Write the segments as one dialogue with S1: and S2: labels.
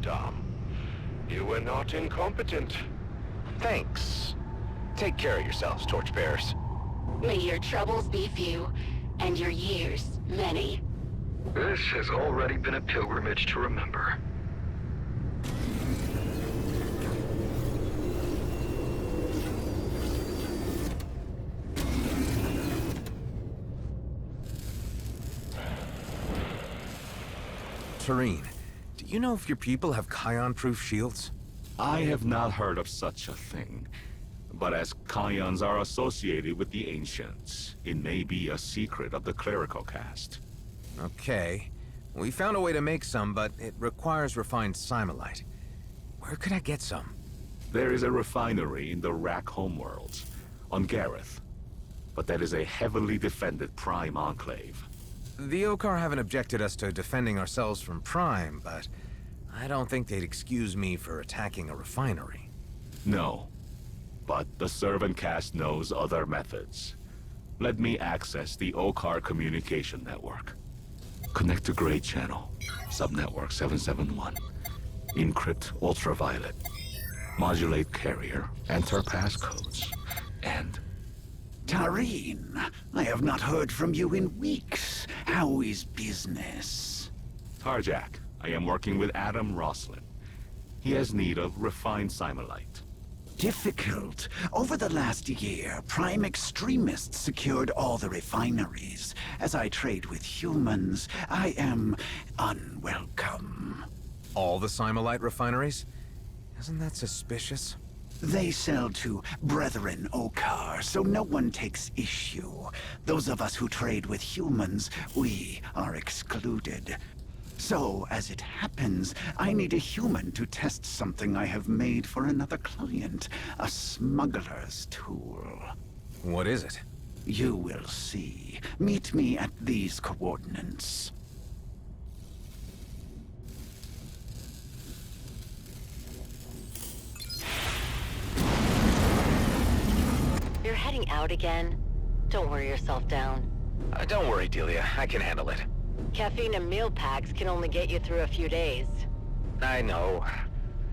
S1: madame. You were not incompetent.
S2: Thanks. Take care of yourselves, torchbearers.
S3: May your troubles be few, and your years many.
S1: This has already been a pilgrimage to remember.
S4: Tareen, do you know if your people have Kion-proof shields?
S5: I have not heard of such a thing. But as Kions are associated with the Ancients, it may be a secret of the clerical caste.
S4: Okay. We found a way to make some, but it requires refined Simolite. Where could I get some?
S5: There is a refinery in the Rack homeworlds, on Gareth. But that is a heavily defended Prime Enclave.
S4: The Okar haven't objected us to defending ourselves from Prime, but I don't think they'd excuse me for attacking a refinery.
S5: No. But the servant caste knows other methods. Let me access the Okar communication network. Connect to Gray Channel, subnetwork 771. Encrypt ultraviolet. Modulate carrier, enter passcodes, and...
S6: Tareen, I have not heard from you in weeks. How is business?
S5: Tarjak, I am working with Adam Roslin. He has need of refined Simolite.
S6: Difficult. Over the last year, Prime extremists secured all the refineries. As I trade with humans, I am unwelcome.
S4: All the Simolite refineries? Isn't that suspicious?
S6: They sell to Brethren Okar, so no one takes issue. Those of us who trade with humans, we are excluded. So, as it happens, I need a human to test something I have made for another client. A smuggler's tool.
S4: What is it?
S6: You will see. Meet me at these coordinates.
S3: You're heading out again? Don't worry yourself down.
S2: Don't worry, Delia. I can handle it.
S3: Caffeine and meal packs can only get you through a few days.
S2: I know.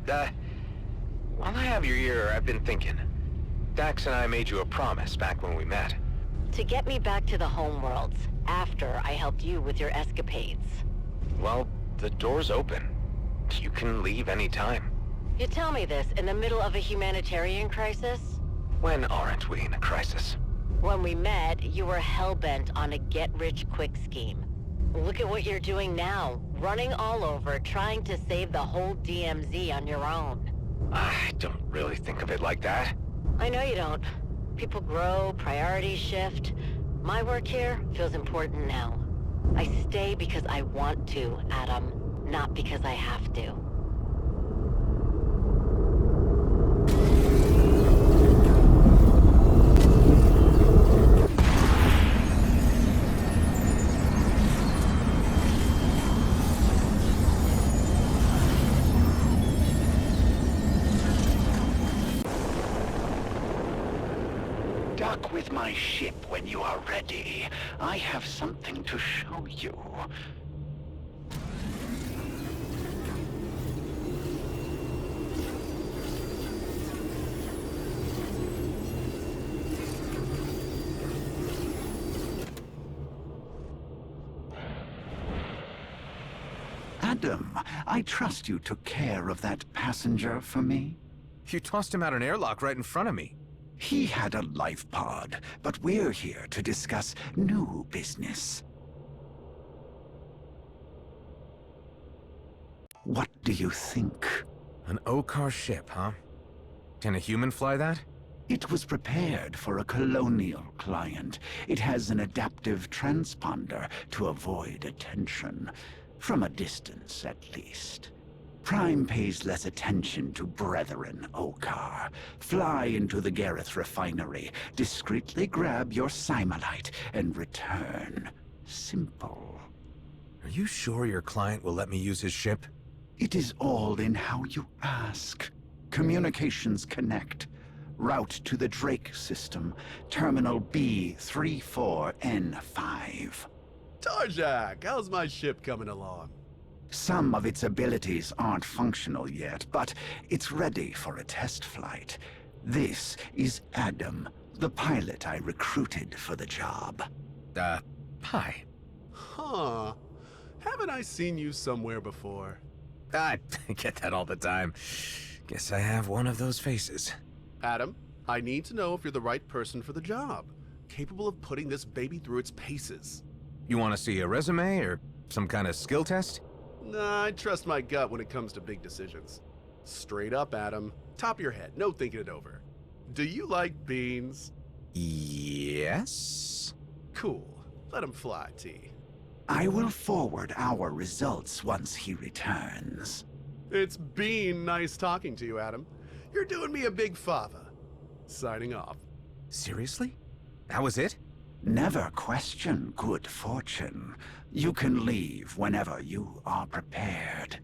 S2: While I have your ear, I've been thinking. Dax and I made you a promise back when we met.
S3: To get me back to the homeworlds, after I helped you with your escapades.
S2: Well, the door's open. You can leave any time.
S3: You tell me this in the middle of a humanitarian crisis?
S2: When aren't we in a crisis?
S3: When we met, you were hell-bent on a get-rich-quick scheme. Look at what you're doing now, running all over, trying to save the whole DMZ on your own.
S2: I don't really think of it like that.
S3: I know you don't. People grow, priorities shift. My work here feels important now. I stay because I want to, Adam, not because I have to.
S6: Dock with my ship when you are ready. I have something to show you. Adam, I trust you took care of that passenger for me.
S4: You tossed him out an airlock right in front of me.
S6: He had a life pod, but we're here to discuss new business. What do you think?
S4: An Okar ship, huh? Can a human fly that?
S6: It was prepared for a colonial client. It has an adaptive transponder to avoid attention. From a distance, at least. Prime pays less attention to Brethren Okar. Fly into the Gareth refinery, discreetly grab your Simolite, and return. Simple.
S4: Are you sure your client will let me use his ship?
S6: It is all in how you ask. Communications connect. Route to the Drake system. Terminal B34N5.
S7: Tarjak, how's my ship coming along?
S6: Some of its abilities aren't functional yet, but it's ready for a test flight. This is Adam, the pilot I recruited for the job.
S4: Hi.
S7: Huh. Haven't I seen you somewhere before?
S4: I get that all the time. Guess I have one of those faces.
S7: Adam, I need to know if you're the right person for the job. Capable of putting this baby through its paces.
S4: You want to see a resume or some kind of skill test?
S7: Nah, I trust my gut when it comes to big decisions. Straight up, Adam. Top of your head, no thinking it over. Do you like beans?
S4: Yes?
S7: Cool. Let him fly, T.
S6: I will forward our results once he returns.
S7: It's been nice talking to you, Adam. You're doing me a big favor. Signing off.
S4: Seriously? That was it?
S6: Never question good fortune. You can leave whenever you are prepared.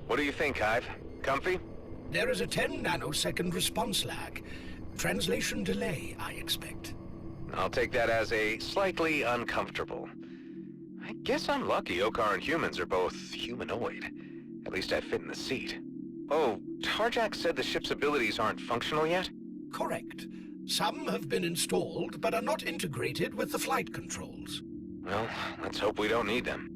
S2: What do you think, Hive? Comfy?
S8: There is a 10 nanosecond response lag. Translation delay, I expect.
S2: I'll take that as a slightly uncomfortable. I guess I'm lucky Okar and humans are both humanoid. At least I fit in the seat. Oh, Tarjak said the ship's abilities aren't functional yet?
S8: Correct. Some have been installed, but are not integrated with the flight controls.
S2: Well, let's hope we don't need them.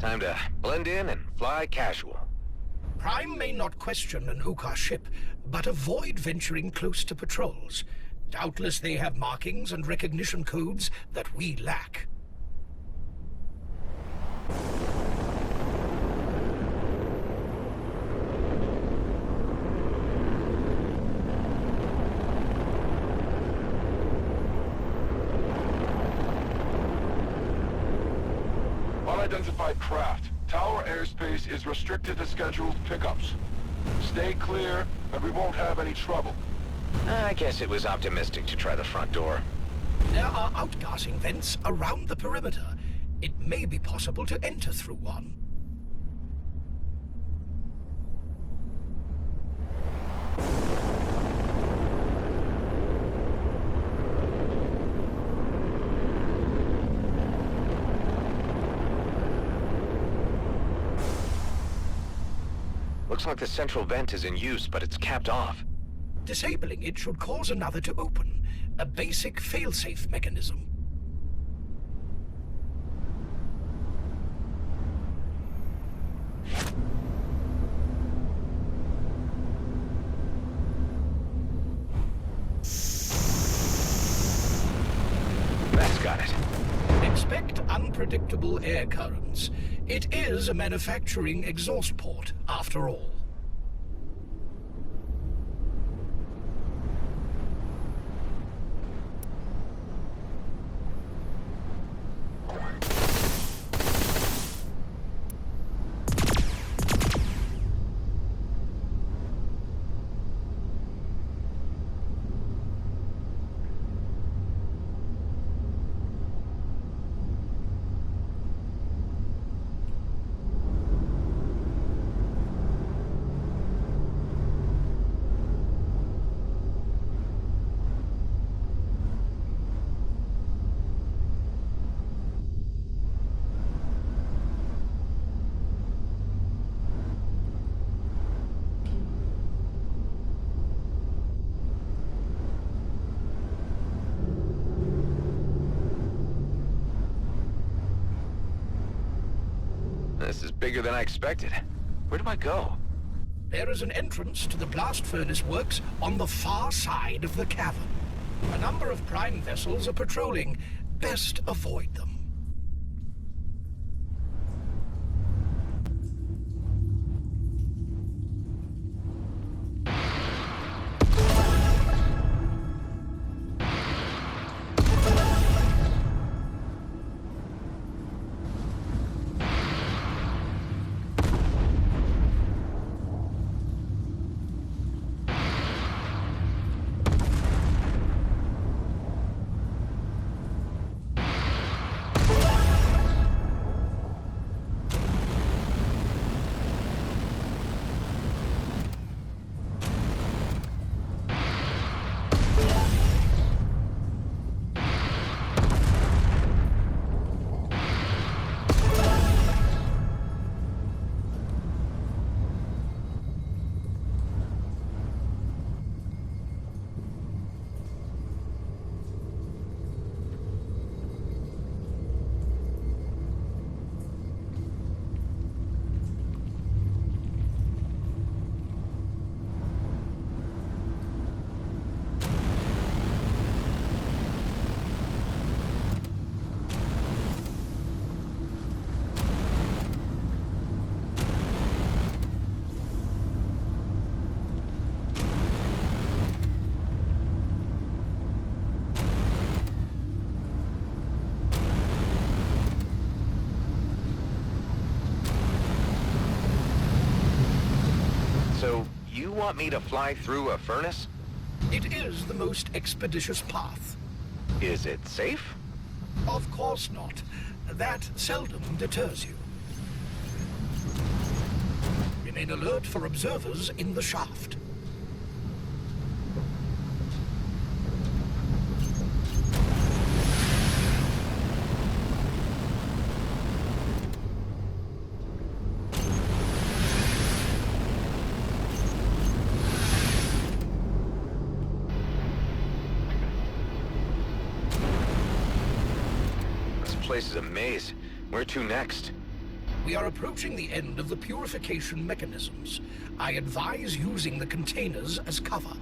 S2: Time to blend in and fly casual.
S8: Prime may not question an Okar ship, but avoid venturing close to patrols. Doubtless they have markings and recognition codes that we lack.
S9: Unidentified craft. Tower airspace is restricted to scheduled pickups. Stay clear, and we won't have any trouble.
S2: I guess it was optimistic to try the front door.
S8: There are outgassing vents around the perimeter. It may be possible to enter through one.
S2: Looks like the central vent is in use, but it's capped off.
S8: Disabling it should cause another to open. A basic failsafe mechanism.
S2: That's got it.
S8: Expect unpredictable air currents. It is a manufacturing exhaust port, after all.
S2: This is bigger than I expected. Where do I go?
S8: There is an entrance to the blast furnace works on the far side of the cavern. A number of Prime vessels are patrolling. Best avoid them.
S2: So, you want me to fly through a furnace?
S8: It is the most expeditious path.
S2: Is it safe?
S8: Of course not. That seldom deters you. Remain alert for observers in the shaft.
S2: This place is a maze. Where to next?
S8: We are approaching the end of the purification mechanisms. I advise using the containers as cover.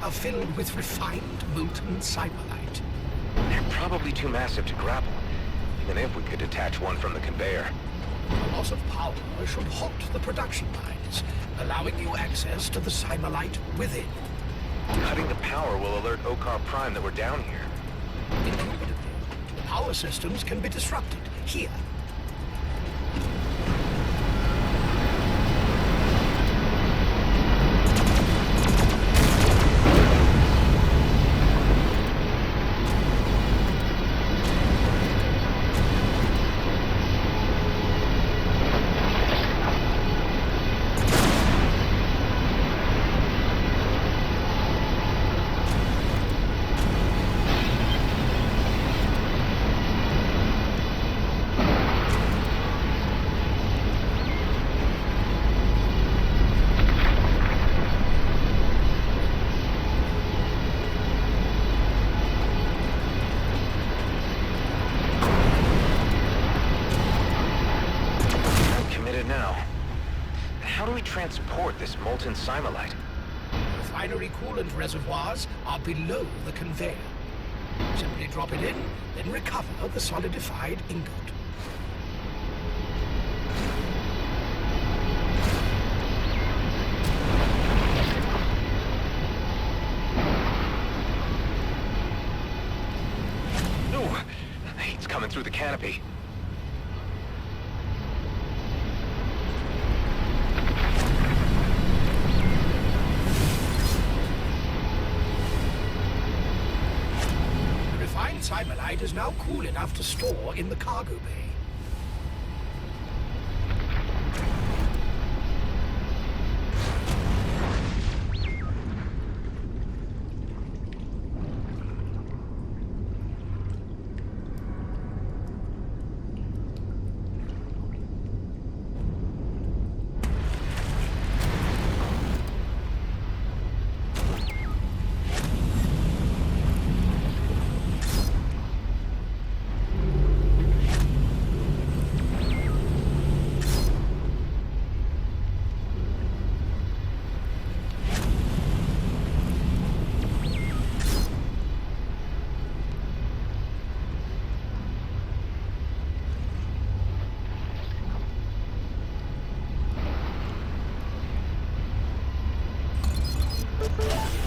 S8: Are filled with refined molten cymolite.
S2: They're probably too massive to grapple, even if we could detach one from the conveyor.
S8: A loss of power should halt the production lines, allowing you access to the cymolite within.
S2: Cutting the power will alert Okar Prime that we're down here.
S8: Indubitably, the power systems can be disrupted here.
S2: Transport this molten cymolite.
S8: Refinery coolant reservoirs are below the conveyor. Simply drop it in, then recover the solidified ingot.
S2: No! Heat's coming through the canopy. Cymolite is now cool enough to store in the cargo bay.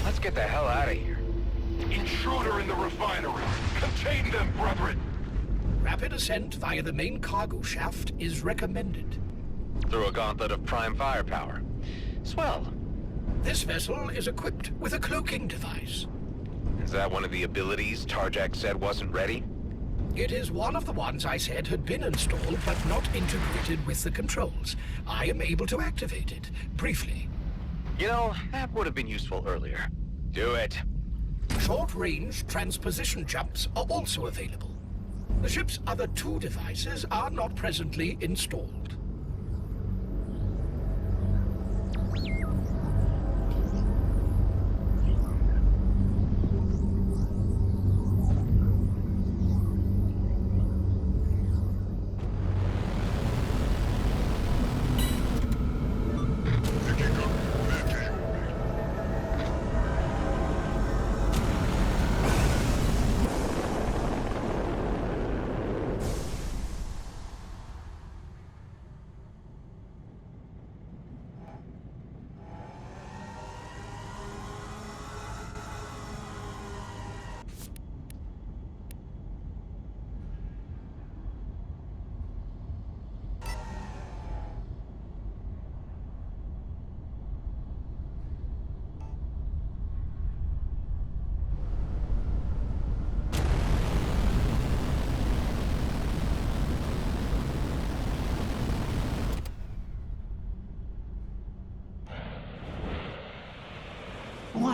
S2: Let's get the hell out of here.
S9: Intruder in the refinery! Contain them, brethren!
S8: Rapid ascent via the main cargo shaft is recommended.
S2: Through a gauntlet of prime firepower. Swell.
S8: This vessel is equipped with a cloaking device.
S2: Is that one of the abilities Tarjak said wasn't ready?
S8: It is one of the ones I said had been installed but not integrated with the controls. I am able to activate it, briefly.
S2: You know, that would have been useful earlier. Do it.
S8: Short Short-range transposition jumps are also available. The ship's other two devices are not presently installed.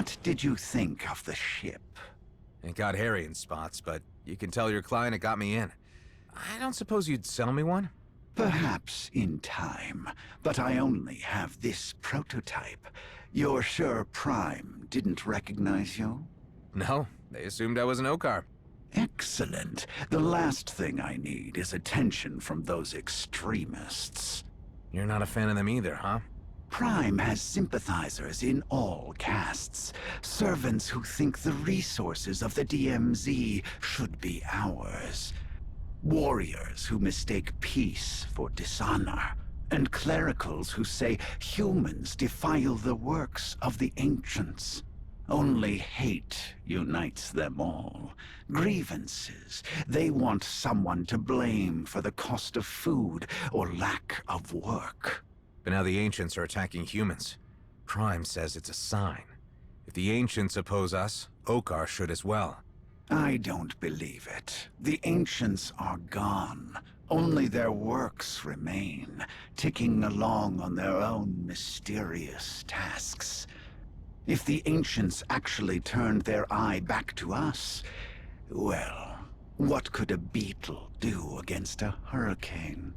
S6: What did you think of the ship?
S4: It got hairy in spots, but you can tell your client it got me in. I don't suppose you'd sell me one?
S6: Perhaps in time, but I only have this prototype. You're sure Prime didn't recognize you?
S4: No, they assumed I was an Okar.
S6: Excellent. The last thing I need is attention from those extremists.
S4: You're not a fan of them either, huh?
S6: Prime has sympathizers in all castes. Servants who think the resources of the DMZ should be ours. Warriors who mistake peace for dishonor. And clericals who say humans defile the works of the ancients. Only hate unites them all. Grievances. They want someone to blame for the cost of food or lack of work.
S4: But now the Ancients are attacking humans. Prime says it's a sign. If the Ancients oppose us, Okar should as well.
S6: I don't believe it. The Ancients are gone. Only their works remain, ticking along on their own mysterious tasks. If the Ancients actually turned their eye back to us, well, what could a beetle do against a hurricane?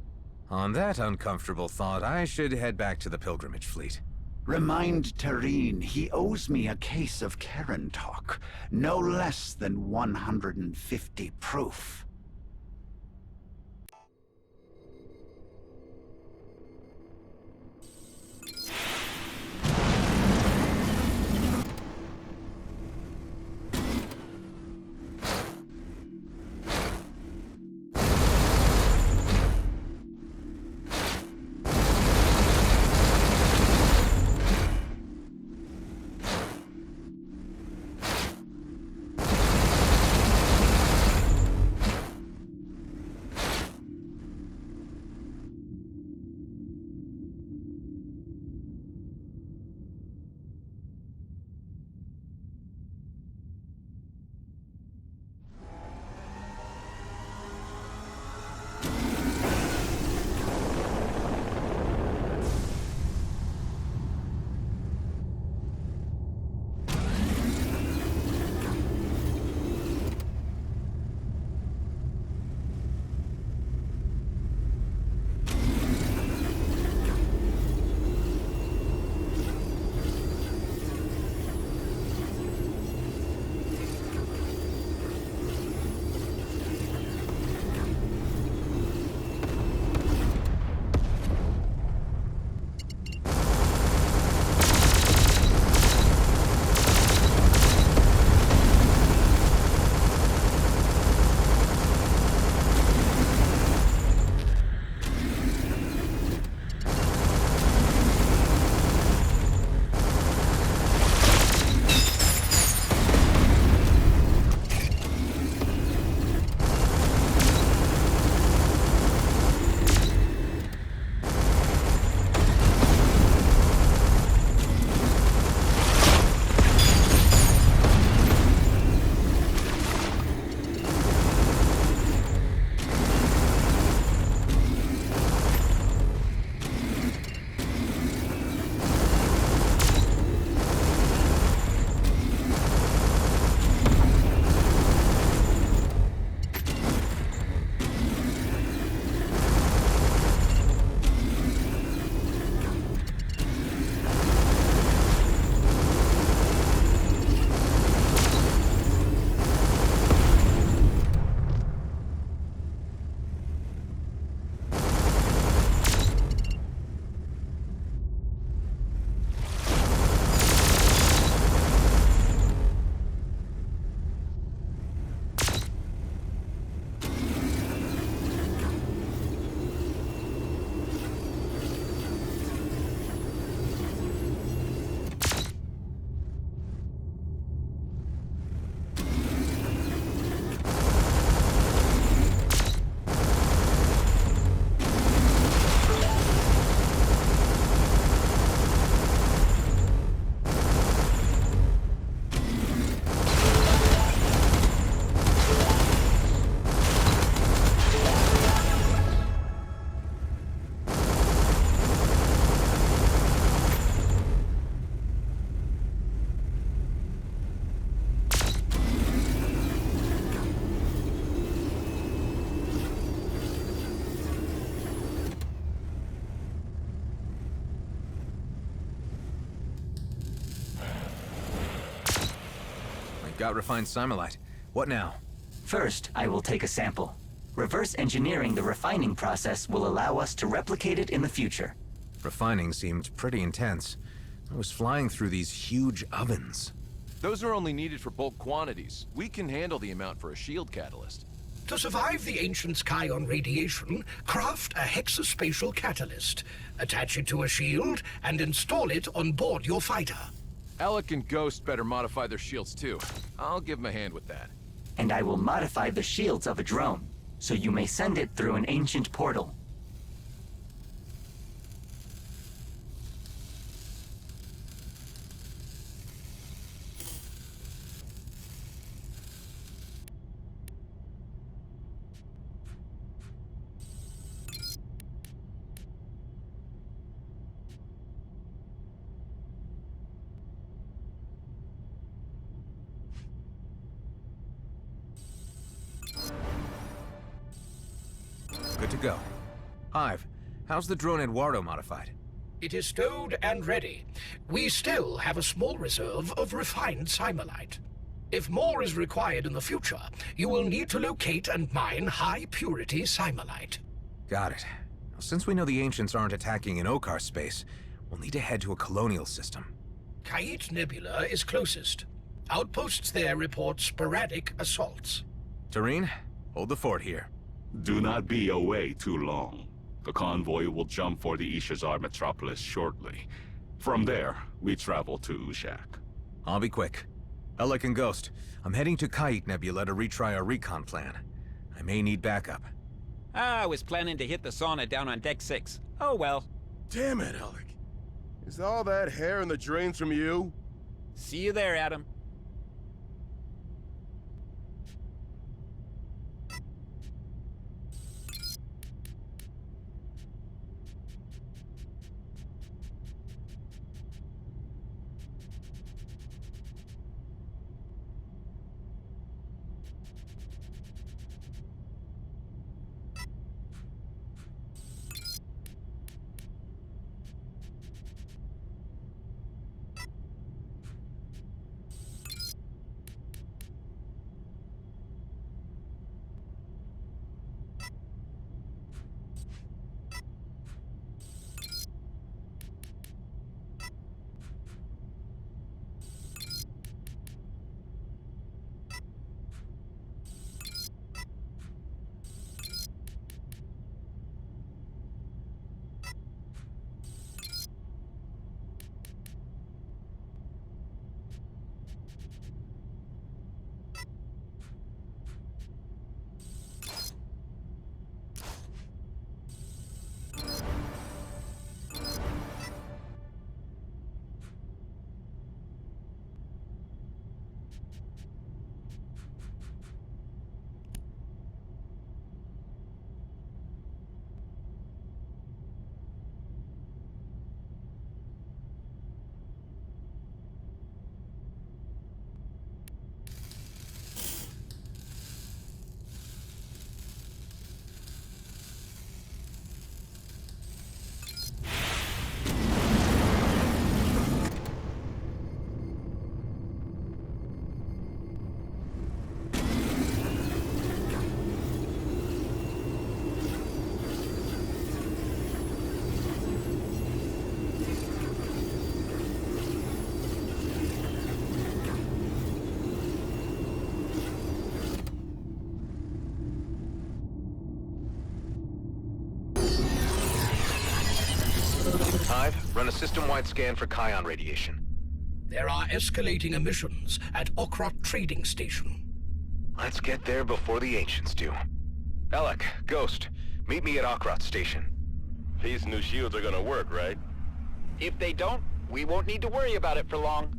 S4: On that uncomfortable thought, I should head back to the pilgrimage fleet.
S6: Remind Tareen he owes me a case of Karen talk, no less than 150 proof.
S4: Got refined Simulite. What now?
S10: First, I will take a sample. Reverse engineering the refining process will allow us to replicate it in the future.
S4: Refining seemed pretty intense. I was flying through these huge ovens.
S11: Those are only needed for bulk quantities. We can handle the amount for a shield catalyst.
S8: To survive the ancient Scion radiation, craft a hexaspatial catalyst, attach it to a shield, and install it on board your fighter.
S11: Alec and Ghost better modify their shields too. I'll give them a hand with that.
S10: And I will modify the shields of a drone, so you may send it through an ancient portal.
S4: Good to go. Hive, how's the drone Eduardo modified?
S8: It is stowed and ready. We still have a small reserve of refined Simulite. If more is required in the future, you will need to locate and mine high-purity Simulite.
S4: Got it. Now, since we know the Ancients aren't attacking in Okar space, we'll need to head to a colonial system.
S8: Kait Nebula is closest. Outposts there report sporadic assaults.
S4: Tareen, hold the fort here.
S5: Do not be away too long. The convoy will jump for the Ishazar metropolis shortly. From there, we travel to Ushak.
S4: I'll be quick. Alec and Ghost, I'm heading to Kait Nebula to retry our recon plan. I may need backup.
S12: I was planning to hit the sauna down on Deck 6. Oh well.
S13: Damn it, Alec. Is all that hair in the drains from you?
S12: See you there, Adam.
S2: Hive, run a system-wide scan for Kion radiation.
S8: There are escalating emissions at Okrot Trading Station.
S2: Let's get there before the Ancients do. Alec, Ghost, meet me at Okrot Station.
S13: These new shields are gonna work, right?
S12: If they don't, we won't need to worry about it for long.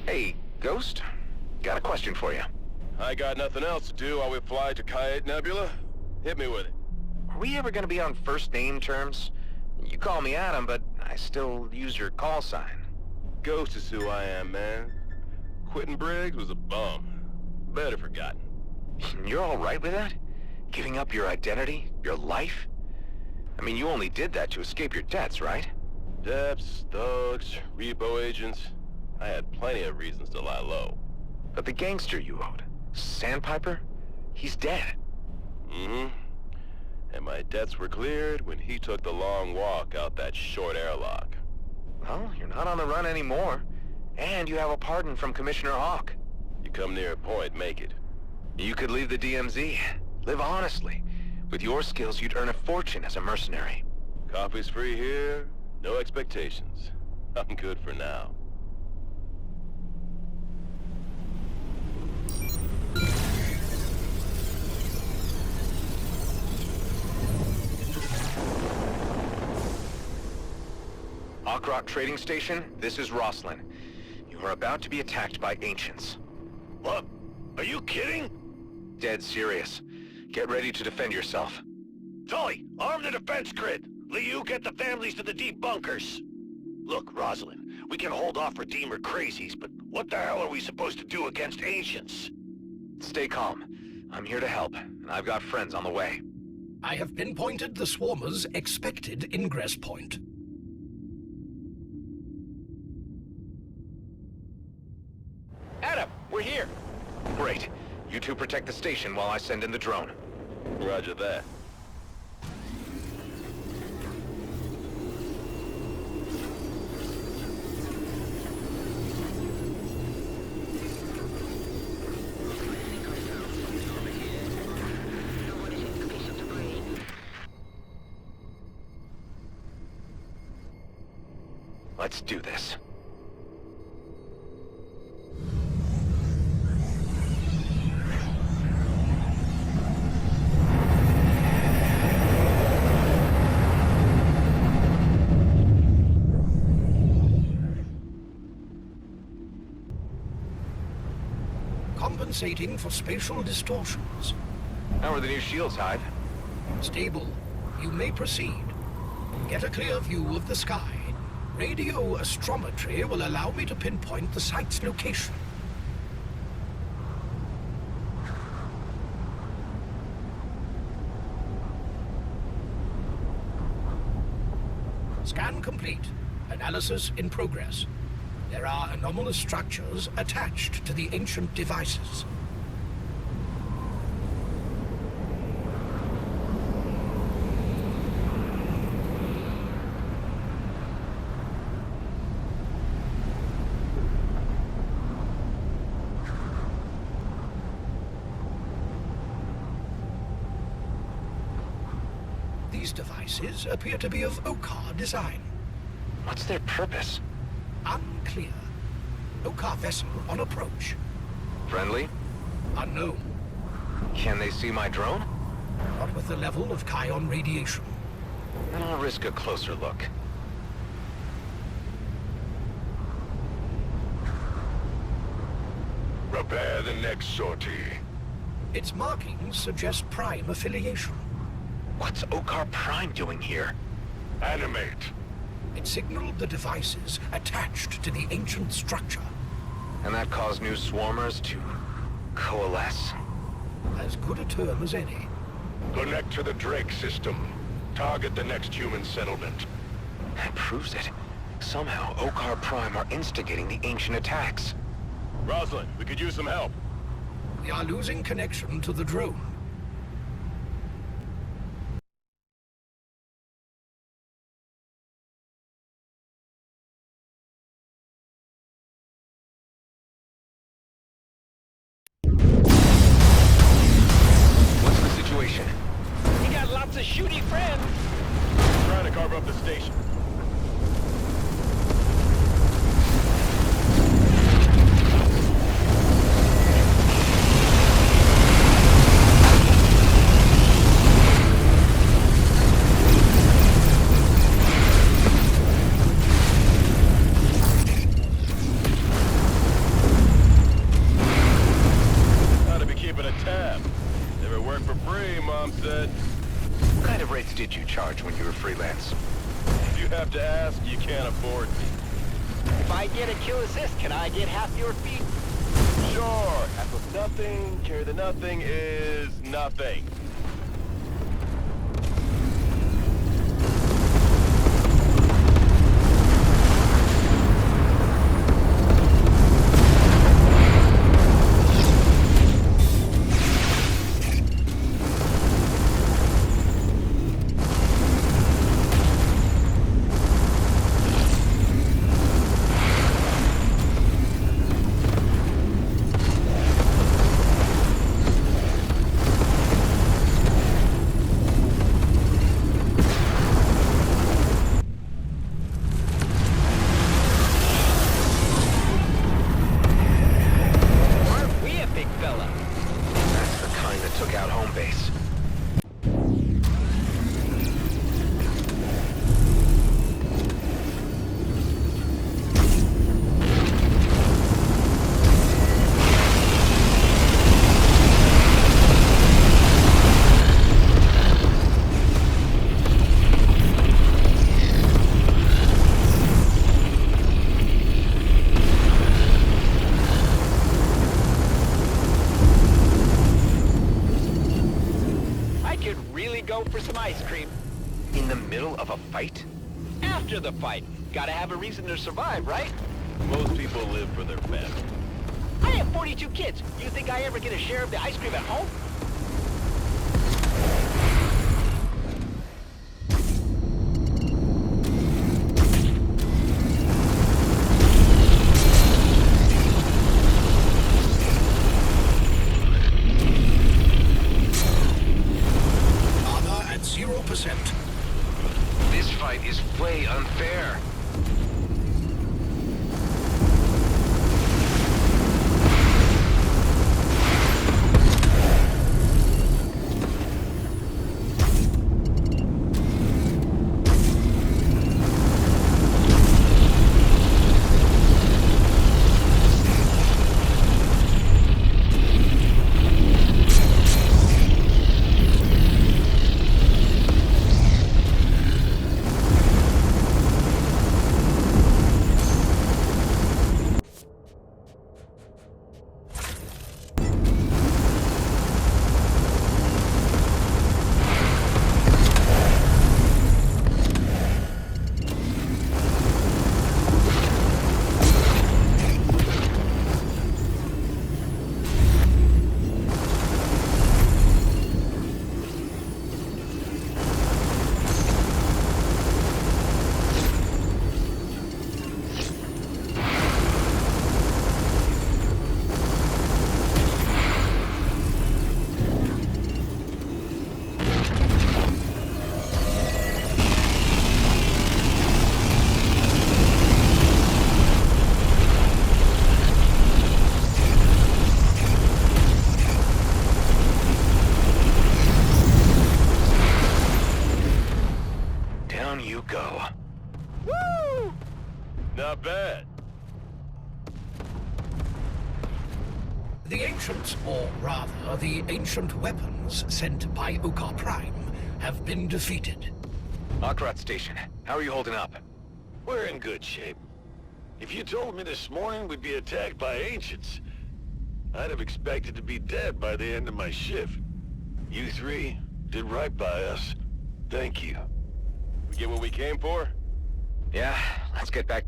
S2: Hey, Ghost, got a question for you.
S13: I got nothing else to do while we fly to Kayet Nebula. Hit me with it.
S2: Are we ever gonna be on first name terms? You call me Adam, but I still use your call sign.
S13: Ghost is who I am, man. quitting Briggs was a bum. Better forgotten.
S2: You're all right with that? Giving up your identity? Your life? I mean, you only did that to escape your debts, right?
S13: Debts, thugs, repo agents. I had plenty of reasons to lie low.
S2: But the gangster you owed, Sandpiper? He's dead.
S13: Mm-hmm. And my debts were cleared when he took the long walk out that short airlock.
S2: Well, you're not on the run anymore. And you have a pardon from Commissioner Hawk.
S13: You come near a point, make it.
S2: You could leave the DMZ. Live honestly. With your skills, you'd earn a fortune as a mercenary.
S13: Coffee's free here. No expectations. I'm good for now.
S2: Okrok Trading Station, this is Roslin. You are about to be attacked by Ancients.
S13: What? Are you kidding?
S2: Dead serious. Get ready to defend yourself.
S14: Tully, arm the defense grid. Liu, get the families to the deep bunkers. Look, Rosalind, we can hold off Redeemer crazies, but what the hell are we supposed to do against Ancients?
S2: Stay calm. I'm here to help, and I've got friends on the way.
S8: I have pinpointed the swarmer's expected ingress point.
S2: Adam, we're here! Great. You two protect the station while I send in the drone.
S13: Roger that.
S2: Let's do this.
S8: Compensating for spatial distortions.
S2: How are the new shields, Hive?
S8: Stable. You may proceed. Get a clear view of the sky. Radio astrometry will allow me to pinpoint the site's location. Scan complete. Analysis in progress. There are anomalous structures attached to the ancient devices. These devices appear to be of Okar design.
S2: What's their purpose?
S8: Unclear. Okar vessel on approach.
S2: Friendly?
S8: Unknown.
S2: Can they see my drone?
S8: Not with the level of Kion radiation.
S2: Then I'll risk a closer look.
S9: Prepare the next sortie.
S8: Its markings suggest Prime affiliation.
S2: What's Okar Prime doing here?
S9: Animate.
S8: It signaled the devices attached to the ancient structure.
S2: And that caused new swarmers to coalesce.
S8: As good a term as any.
S9: Connect to the Drake system. Target the next human settlement.
S2: That proves it. Somehow, Okar Prime are instigating the ancient attacks.
S13: Rosalind, we could use some help.
S8: We are losing connection to the drone.
S2: What's the situation?
S12: He got lots of shooty friends.
S13: Trying to carve up the station. Gotta be keeping a tab. Never work for free, Mom said.
S2: What kind of rates did you charge when you were freelance?
S13: If you have to ask, you can't afford me.
S12: If I get a kill assist, can I get half your fee?
S13: nothing, carry the nothing is nothing.
S2: For some ice cream. In the middle of a fight? After the fight. Gotta have a reason to survive, right?
S13: Most people live for their family.
S2: I have 42 kids. You think I ever get a share of the ice cream at home? This fight is way unfair.
S13: Not bad.
S8: The ancients, or rather, the ancient weapons sent by Okar Prime, have been defeated.
S2: Akrat Station, how are you holding up?
S14: We're in good shape. If you told me this morning we'd be attacked by ancients, I'd have expected to be dead by the end of my shift. You three did right by us. Thank you.
S13: We get what we came for?
S2: Yeah, let's get back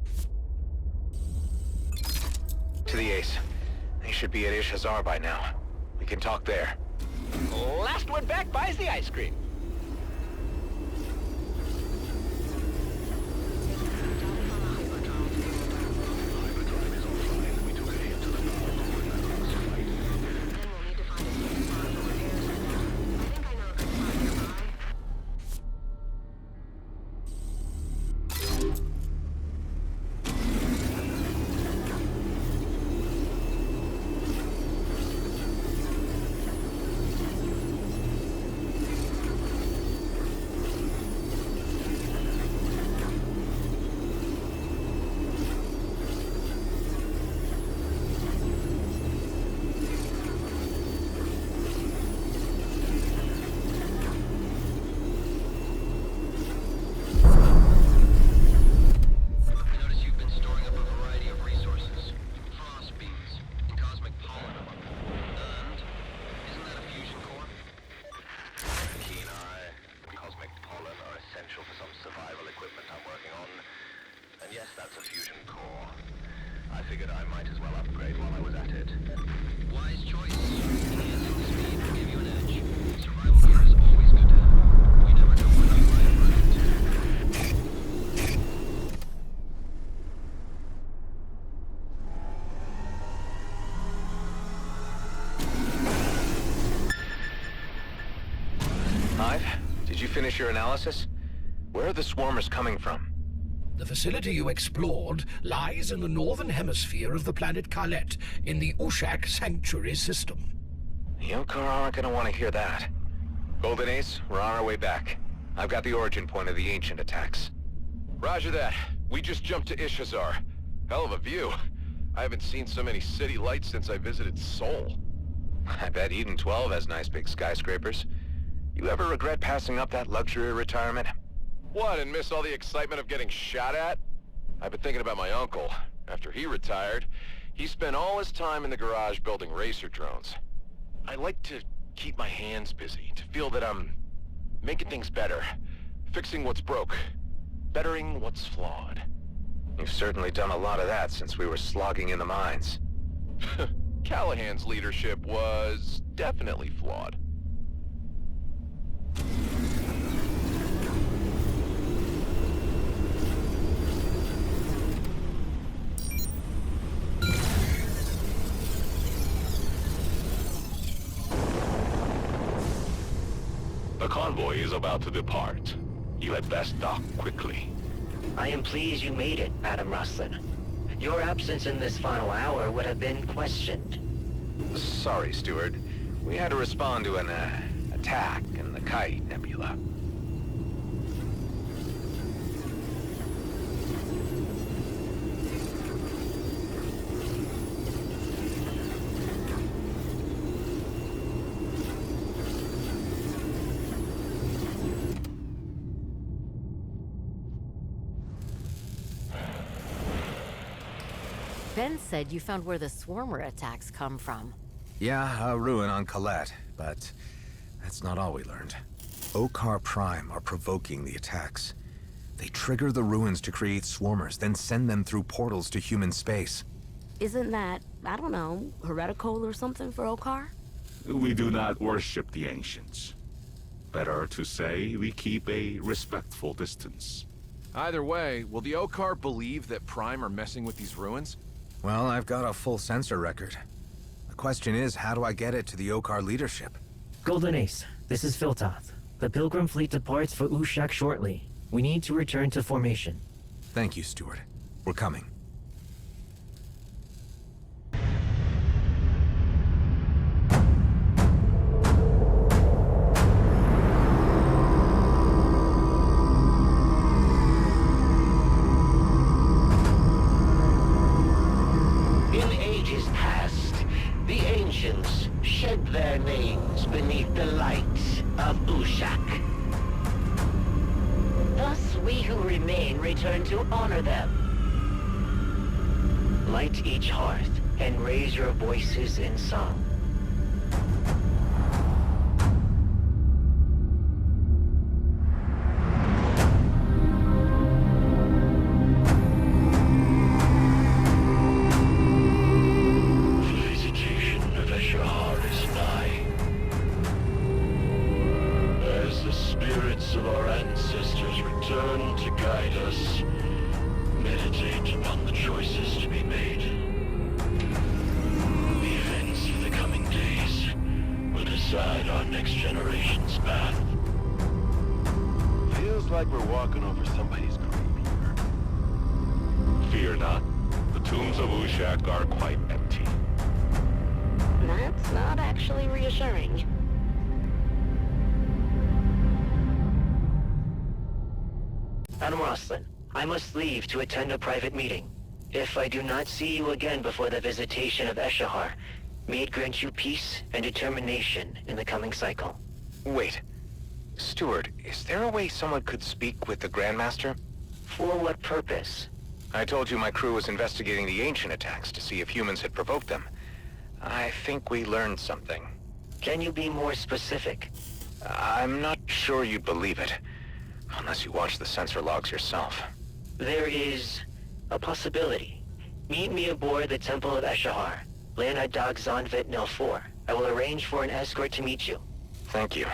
S2: to the Ace. They should be at Ishazar by now. We can talk there. Last one back buys the ice cream. Did you finish your analysis? Where are the swarmers coming from?
S8: The facility you explored lies in the northern hemisphere of the planet Khalet, in the Ushak Sanctuary system.
S2: The Okar aren't gonna want to hear that. Golden Ace, we're on our way back. I've got the origin point of the ancient attacks.
S11: Roger that. We just jumped to Ishazar. Hell of a view. I haven't seen so many city lights since I visited Seoul.
S2: I bet Eden 12 has nice big skyscrapers. You ever regret passing up that luxury retirement?
S11: What, and miss all the excitement of getting shot at? I've been thinking about my uncle. After he retired, he spent all his time in the garage building racer drones. I like to keep my hands busy, to feel that I'm making things better, fixing what's broke, bettering what's flawed.
S2: You've certainly done a lot of that since we were slogging in the mines.
S11: Callahan's leadership was definitely flawed.
S5: The convoy is about to depart. You had best dock quickly.
S10: I am pleased you made it, Adam Rustlin. Your absence in this final hour would have been questioned.
S2: Sorry, Steward. We had to respond to an attack in the Kite Nebula.
S3: Ben said you found where the swarmer attacks come from.
S4: Yeah, a ruin on Colette, but that's not all we learned. Okar Prime are provoking the attacks. They trigger the ruins to create swarmers, then send them through portals to human space.
S15: Isn't that, I don't know, heretical or something for Okar?
S5: We do not worship the ancients. Better to say, we keep a respectful distance.
S11: Either way, will the Okar believe that Prime are messing with these ruins?
S4: Well, I've got a full sensor record. The question is, how do I get it to the Okar leadership?
S16: Golden Ace, this is Filtoth. The Pilgrim fleet departs for Ushak shortly. We need to return to formation.
S4: Thank you, Steward. We're coming.
S17: In ages past, the ancients shed their names beneath the light of Ushak. Thus, we who remain return to honor them.
S10: Light each hearth and raise your voices in song.
S14: Visitation of Eshahar is nigh. As the spirits of our ancestors return to guide us, meditate upon the choices to be made. The events of the coming days will decide our next generation's path.
S13: Feels like we're walking over somebody's grave here.
S5: Fear not. The tombs of Ushak are quite empty.
S15: That's not actually reassuring.
S10: Adam Rustlin, I must leave to attend a private meeting. If I do not see you again before the visitation of Eshahar, may it grant you peace and determination in the coming cycle.
S2: Wait. Steward, is there a way someone could speak with the Grandmaster?
S10: For what purpose?
S2: I told you my crew was investigating the ancient attacks to see if humans had provoked them. I think we learned something.
S10: Can you be more specific?
S2: I'm not sure you'd believe it, unless you watch the sensor logs yourself.
S10: There is a possibility. Meet me aboard the Temple of Eshahar. Land at Dog Zonvit Nil 4. I will arrange for an escort to meet you.
S2: Thank you.